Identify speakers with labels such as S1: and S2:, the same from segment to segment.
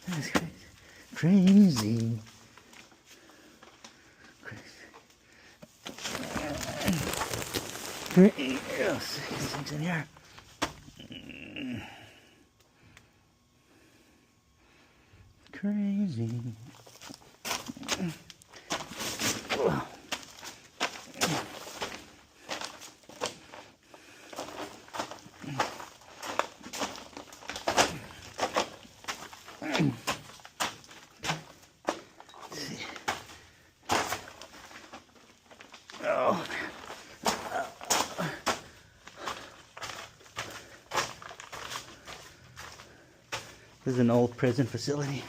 S1: That's crazy. Crazy. Things in here. Crazy. Oh. This is an old prison facility.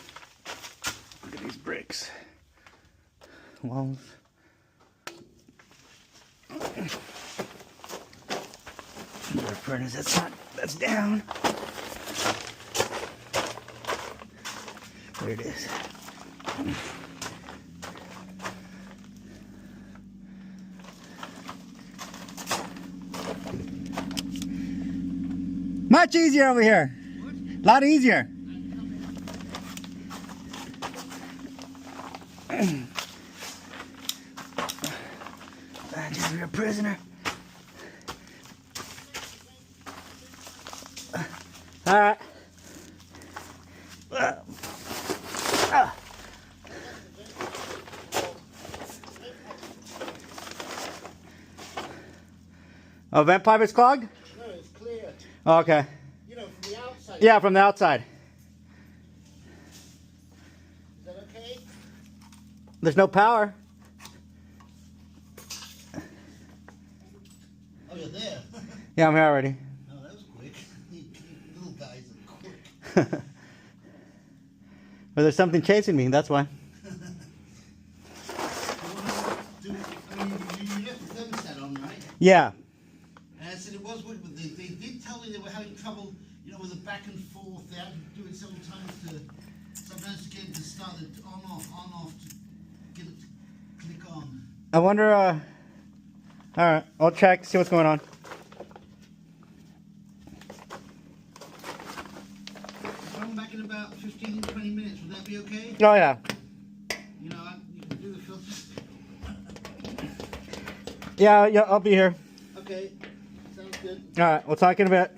S1: Look at these bricks. Walls. Another furnace. That's down. There it is. Much easier over here. A lot easier. Just you're a prisoner. All right. Oh, vent pipe is clogged?
S2: No, it's clear.
S1: Oh, okay.
S2: You know, from the outside.
S1: Yeah, from the outside.
S2: Is that okay?
S1: There's no power.
S2: Oh, you're there.
S1: Yeah, I'm here already.
S2: Oh, that was quick. Little guys are quick.
S1: Well, there's something chasing me, that's why.
S2: You left the thermostat on, right?
S1: Yeah.
S2: And I said it was weird, but they did tell me they were having trouble, you know, with the back and forth. They had to do it several times sometimes to get it to start it on off, to get it to click on.
S1: I wonder, alright, I'll check, see what's going on.
S2: Come back in about 15, 20 minutes, would that be okay?
S1: Oh, yeah.
S2: You know, you can do the filters.
S1: Yeah, I'll be here.
S2: Okay, sounds good.
S1: Alright, we'll talk in a bit.